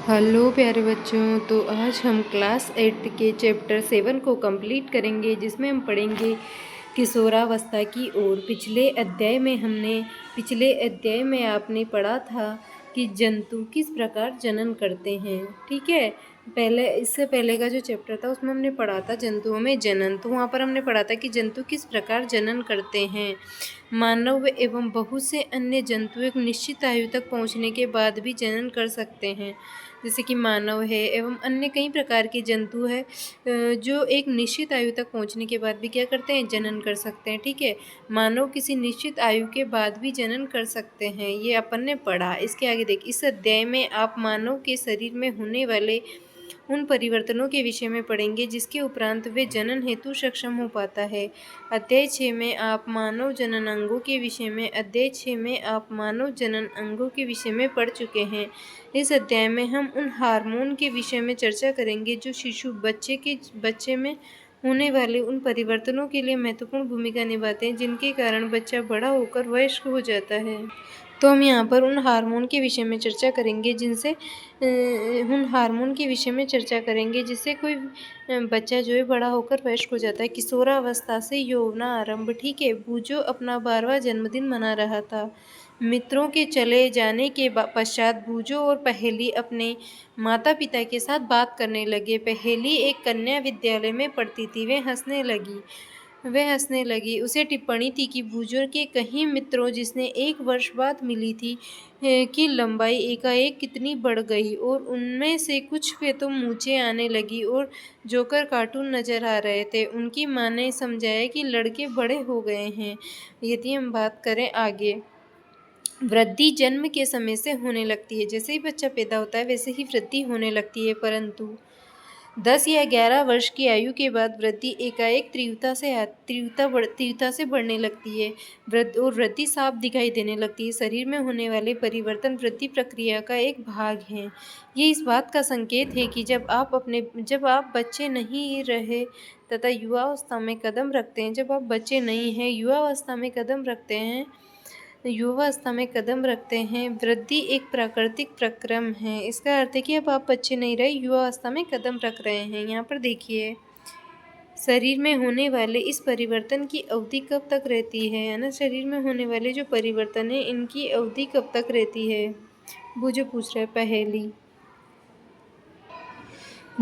Hello प्यारे बच्चों। तो आज हम क्लास 8 के चैप्टर 7 को कंप्लीट करेंगे, जिसमें हम पढ़ेंगे किशोरावस्था की ओर। पिछले अध्याय में आपने पढ़ा था कि जंतु किस प्रकार जनन करते हैं। ठीक है, इससे पहले का जो चैप्टर था उसमें हमने पढ़ा था जंतुओं में जनन। तो वहाँ पर हमने पढ़ा था कि जंतु किस प्रकार जनन करते हैं। मानव एवं बहुत से अन्य जंतु एक निश्चित आयु तक पहुँचने के बाद भी जनन कर सकते हैं। जैसे कि मानव है एवं अन्य कई प्रकार के जंतु है जो एक निश्चित आयु तक पहुंचने के बाद भी क्या करते हैं, जनन कर सकते हैं। ठीक है, मानव किसी निश्चित आयु के बाद भी जनन कर सकते हैं, ये अपन ने पढ़ा। इसके आगे देख, इस अध्याय में आप मानव के शरीर में होने वाले उन परिवर्तनों के विषय में पढ़ेंगे जिसके उपरांत वे जनन हेतु सक्षम हो पाता है। अध्याय 6 में आप मानव जनन अंगों के विषय में पढ़ चुके हैं। इस अध्याय में हम उन हार्मोन के विषय में चर्चा करेंगे जो बच्चे में होने वाले उन परिवर्तनों के लिए महत्वपूर्ण भूमिका निभाते हैं, जिनके कारण बच्चा बड़ा होकर वयस्क हो जाता है। तो हम यहाँ पर उन हार्मोन के विषय में चर्चा करेंगे जिससे कोई बच्चा जो है बड़ा होकर वयस्क हो जाता है। किशोरावस्था से यौवनारंभ। ठीक है, बूजो अपना 12वां जन्मदिन मना रहा था। मित्रों के चले जाने के पश्चात बूजो और पहेली अपने माता पिता के साथ बात करने लगे। पहेली एक कन्या विद्यालय में पढ़ती थी। वह हंसने लगी। उसे टिप्पणी थी कि बूजो के कई मित्रों, जिसने 1 वर्ष बाद मिली थी, की लंबाई एकाएक कितनी बढ़ गई, और उनमें से कुछ पे तो मूंछें आने लगी और जोकर कार्टून नजर आ रहे थे। उनकी माँ ने समझाया कि लड़के बड़े हो गए हैं। यदि हम बात करें आगे, वृद्धि जन्म के समय से होने लगती है। जैसे ही बच्चा पैदा होता है वैसे ही वृद्धि होने लगती है, परंतु 10 या 11 वर्ष की आयु के बाद वृद्धि एकाएक तीव्रता से बढ़ने लगती है। वृद्धि साफ दिखाई देने लगती है। शरीर में होने वाले परिवर्तन वृद्धि प्रक्रिया का एक भाग हैं। ये इस बात का संकेत है कि जब आप बच्चे नहीं रहे तथा युवावस्था में कदम रखते हैं, युवावस्था में कदम रखते हैं, वृद्धि एक प्राकृतिक प्रक्रम है। इसका अर्थ है कि अब आप बच्चे नहीं रहे, युवावस्था में कदम रख रहे हैं। यहाँ पर देखिए, शरीर में होने वाले इस परिवर्तन की अवधि कब तक रहती है ना। शरीर में होने वाले जो परिवर्तन है, इनकी अवधि कब तक रहती है, वो जो पूछ रहा है पहेली।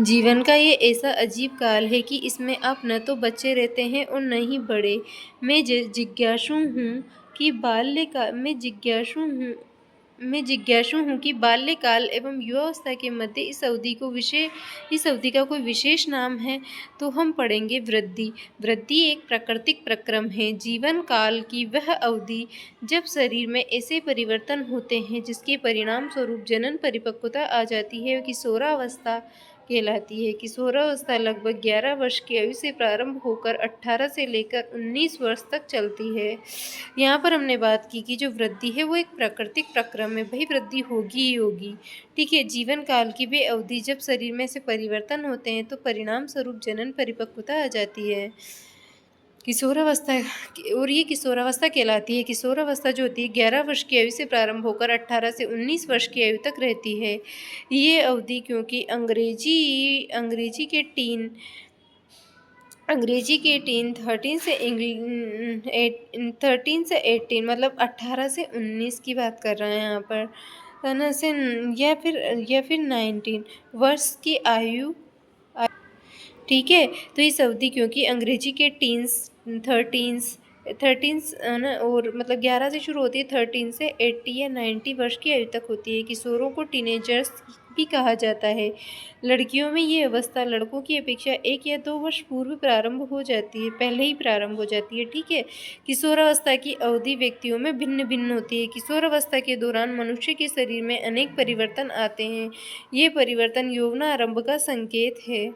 जीवन का ये ऐसा अजीब काल है कि इसमें आप न तो बच्चे रहते हैं और न ही बड़े। मैं जिज्ञासु हूँ कि बाल्यकाल एवं युवावस्था के मध्य इस अवधि का कोई विशेष नाम है। तो हम पढ़ेंगे वृद्धि। वृद्धि एक प्राकृतिक प्रक्रम है, जीवन काल की वह अवधि जब शरीर में ऐसे परिवर्तन होते हैं जिसके परिणाम स्वरूप जनन परिपक्वता आ जाती है, किशोरावस्था कहलाती है। किशोरावस्था लगभग 11 वर्ष की आयु से प्रारंभ होकर 18 से लेकर 19 वर्ष तक चलती है। यहाँ पर हमने बात की कि जो वृद्धि है वो एक प्राकृतिक प्रक्रम है, भाई वृद्धि होगी ही होगी। ठीक है, जीवन काल की वे अवधि जब शरीर में से परिवर्तन होते हैं तो परिणाम स्वरूप जनन परिपक्वता आ जाती है। किशोरावस्था, और ये किशोरावस्था कहलाती है। किशोरावस्था जो होती है 11 वर्ष की आयु से प्रारंभ होकर 18 से 19 वर्ष की आयु तक रहती है। ये अवधि क्योंकि अंग्रेजी के टीन 13 से 18 मतलब 18 से 19 की बात कर रहे हैं यहाँ पर, है ना, से या फिर 19 वर्ष की आयु। ठीक है, तो इस अवधि क्योंकि अंग्रेजी के थर्टीन्स ना, और मतलब 11 से शुरू होती है, 13 से 80 या 90 वर्ष की आयु तक होती है। किशोरों को टीनेजर्स भी कहा जाता है। लड़कियों में ये अवस्था लड़कों की अपेक्षा 1 या 2 वर्ष पहले ही प्रारंभ हो जाती है। ठीक है, किशोरावस्था की अवधि व्यक्तियों में भिन्न भिन्न होती है। किशोरावस्था के दौरान मनुष्य के शरीर में अनेक परिवर्तन आते हैं। ये परिवर्तन यौवनारंभ का संकेत है।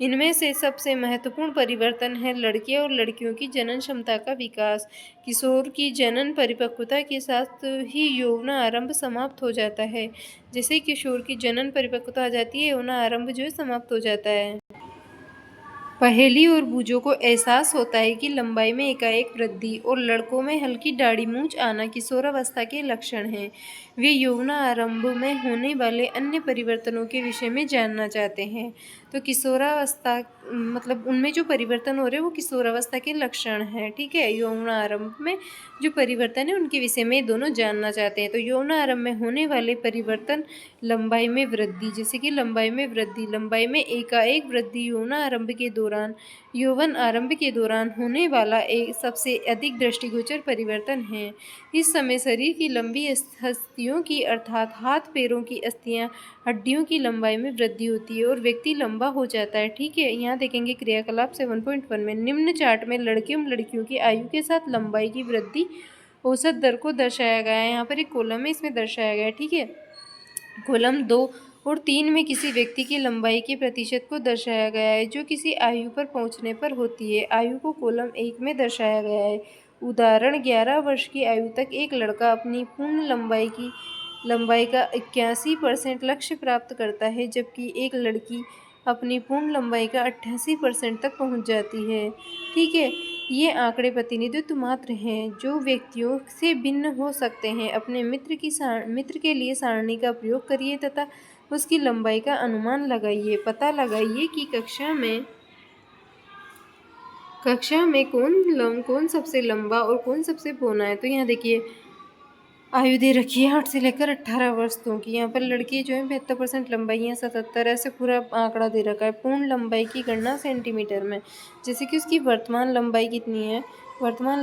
इनमें से सबसे महत्वपूर्ण परिवर्तन है लड़के और लड़कियों की जनन क्षमता का विकास। किशोर की जनन परिपक्वता के साथ ही यौवनारंभ समाप्त हो जाता है। जैसे किशोर की जनन परिपक्वता आ जाती है, यौवनारंभ जो है समाप्त हो जाता है। पहेली और बूझों को एहसास होता है कि लंबाई में एकाएक वृद्धि और लड़कों में हल्की दाढ़ी मूंछ आना किशोरावस्था के लक्षण हैं। वे यौवनारंभ में होने वाले अन्य परिवर्तनों के विषय में जानना चाहते हैं। तो किशोरावस्था मतलब उनमें जो परिवर्तन हो रहे हैं वो किशोरावस्था के लक्षण हैं। ठीक है, यौवनारंभ में जो परिवर्तन है उनके विषय में दोनों जानना चाहते हैं। तो यौवनारंभ में होने वाले परिवर्तन, लंबाई में वृद्धि, जैसे कि लंबाई में वृद्धि, लंबाई में एकाएक वृद्धि यौवनारंभ के दौरान, यौवन आरंभ के दौरान होने वाला एक सबसे अधिक दृष्टिगोचर परिवर्तन है। इस समय शरीर की लंबी अस्थियों की अर्थात हाथ पैरों की अस्थियां, हड्डियों की लंबाई में वृद्धि होती है और व्यक्ति लंबा हो जाता है। ठीक है, यहाँ देखेंगे क्रियाकलाप 7.1 में निम्न चार्ट में लड़कियों लड़कियों की आयु के साथ लंबाई की वृद्धि औसत दर को दर्शाया गया है। यहाँ पर एक कॉलम है, इसमें दर्शाया गया है। ठीक है, कॉलम 2 और 3 में किसी व्यक्ति की लंबाई के प्रतिशत को दर्शाया गया है जो किसी आयु पर पहुंचने पर होती है। आयु को कॉलम 1 में दर्शाया गया है। उदाहरण 11 वर्ष की आयु तक एक लड़का अपनी पूर्ण लंबाई का 81% लक्ष्य प्राप्त करता है, जबकि एक लड़की अपनी पूर्ण लंबाई का 88% तक पहुंच जाती है। ठीक है, ये आंकड़े प्रतिनिधित्व मात्र हैं जो व्यक्तियों से भिन्न हो सकते हैं। अपने मित्र के लिए सारणी का प्रयोग करिए तथा उसकी लंबाई का अनुमान लगाइए। पता लगाइए कि कक्षा में कौन सबसे लंबा और कौन सबसे पौना है। तो यहाँ देखिए आयु दे रखी है 8 से लेकर 18 वर्षों की। यहाँ पर लड़की जो है 72% लंबाई है, 77 ऐसे पूरा आंकड़ा दे रखा है। पूर्ण लंबाई की गणना सेंटीमीटर में, जैसे कि उसकी वर्तमान लंबाई कितनी है, वर्तमान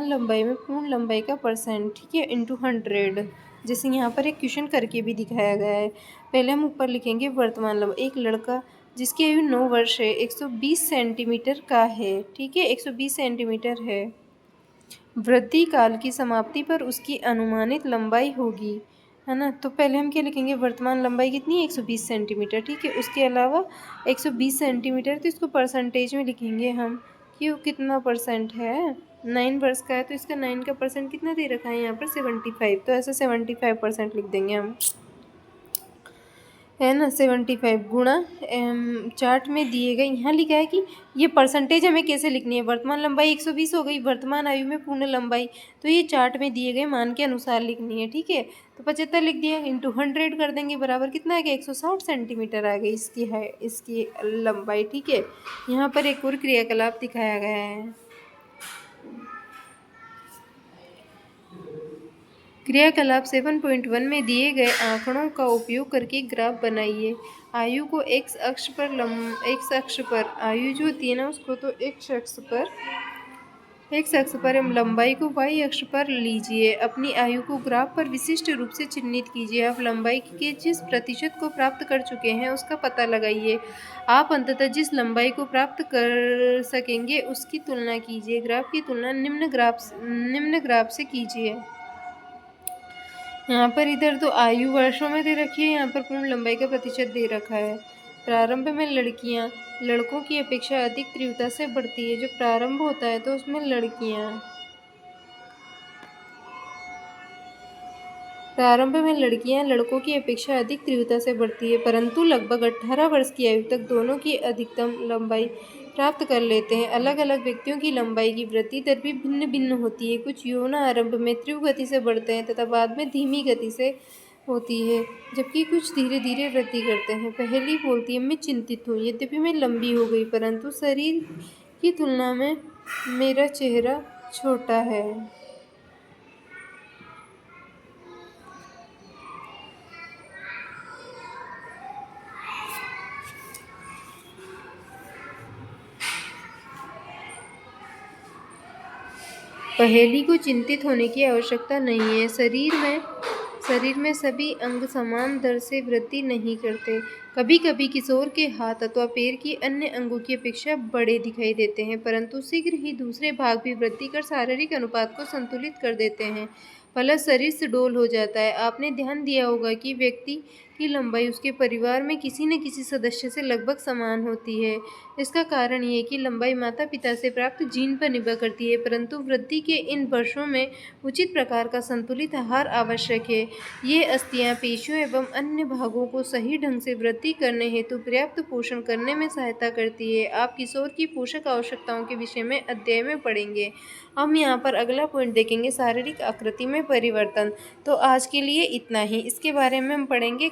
लंबाई में पूर्ण लंबाई का परसेंट, ठीक है, इंटू 100, जैसे यहाँ पर एक क्वेश्चन करके भी दिखाया गया है। पहले हम ऊपर लिखेंगे वर्तमान लंबाई। एक लड़का जिसकी आयु 9 वर्ष है 120 सेंटीमीटर का है। ठीक है, 120 सेंटीमीटर है। वृद्धि काल की समाप्ति पर उसकी अनुमानित लंबाई होगी, है ना। तो पहले हम क्या लिखेंगे, वर्तमान लंबाई कितनी है 120 सेंटीमीटर। ठीक है, उसके अलावा 120 सेंटीमीटर, तो इसको परसेंटेज में लिखेंगे हम कि वो कितना परसेंट है। 9 वर्ष का है तो इसका 9 का परसेंट कितना दे रखा है यहाँ पर 75, तो ऐसे 75% लिख देंगे हम, है ना। 75 गुणा चार्ट में दिए गए, यहाँ लिखा है कि ये परसेंटेज हमें कैसे लिखनी है। वर्तमान लंबाई 120 हो गई, वर्तमान आयु में पूर्ण लंबाई, तो ये चार्ट में दिए गए मान के अनुसार लिखनी है। ठीक है, तो 75 लिख दिया, इंटू 100 कर देंगे, बराबर कितना आ गया 160 सेंटीमीटर आ गई इसकी लंबाई। ठीक है, यहाँ पर एक और क्रियाकलाप दिखाया गया है। क्रियाकलाप 7.1 में दिए गए आंकड़ों का उपयोग करके ग्राफ बनाइए। आयु को एक्स अक्ष पर आयु जो होती है ना उसको, तो एक्स अक्ष पर हम लंबाई को वाई अक्ष पर लीजिए। अपनी आयु को ग्राफ पर विशिष्ट रूप से चिन्हित कीजिए। आप लंबाई के जिस प्रतिशत को प्राप्त कर चुके हैं उसका पता लगाइए। आप अंततः जिस लंबाई को प्राप्त कर सकेंगे उसकी तुलना कीजिए। ग्राफ की तुलना निम्न ग्राफ से कीजिए। यहाँ पर इधर तो आयु वर्षों में दे रखी है, यहाँ पर पूर्ण लंबाई का प्रतिशत दे रखा है। प्रारंभ में लड़कियाँ लड़कों की अपेक्षा अधिक तीव्रता से बढ़ती है। जो प्रारंभ होता है तो उसमें प्रारंभ में लड़कियां लड़कों की अपेक्षा अधिक तीव्रता से बढ़ती है, परंतु लगभग 18 वर्ष की आयु तक दोनों की अधिकतम लंबाई प्राप्त कर लेते हैं। अलग अलग व्यक्तियों की लंबाई की वृद्धि दर भी भिन्न भिन्न होती है। कुछ यौवन आरंभ में तीव्र गति से बढ़ते हैं तथा बाद में धीमी गति से होती है, जबकि कुछ धीरे धीरे वृद्धि करते हैं। पहली बोलती है, मैं चिंतित हूँ, यद्यपि मैं लंबी हो गई, परंतु शरीर की तुलना में मेरा चेहरा छोटा है। पहेली को चिंतित होने की आवश्यकता नहीं है। शरीर में सभी अंग समान दर से वृद्धि नहीं करते। कभी कभी किशोर के हाथ अथवा पैर की अन्य अंगों की अपेक्षा बड़े दिखाई देते हैं, परंतु शीघ्र ही दूसरे भाग भी वृद्धि कर शारीरिक अनुपात को संतुलित कर देते हैं। फलत शरीर सुडौल हो जाता है। आपने ध्यान दिया होगा कि व्यक्ति की लंबाई उसके परिवार में किसी न किसी सदस्य से लगभग समान होती है। इसका कारण ये है कि लंबाई माता-पिता से प्राप्त जीन पर निर्भर करती है, परंतु वृद्धि के इन वर्षों में उचित प्रकार का संतुलित आहार आवश्यक है। ये अस्थियां पेशियों एवं अन्य भागों को सही ढंग से वृद्धि करने हेतु पर्याप्त पोषण करने में सहायता करती है। आप किशोर की पोषक आवश्यकताओं के विषय में अध्याय में पढ़ेंगे। हम यहाँ पर अगला पॉइंट देखेंगे, शारीरिक आकृति में परिवर्तन। तो आज के लिए इतना ही। इसके बारे में हम पढ़ेंगे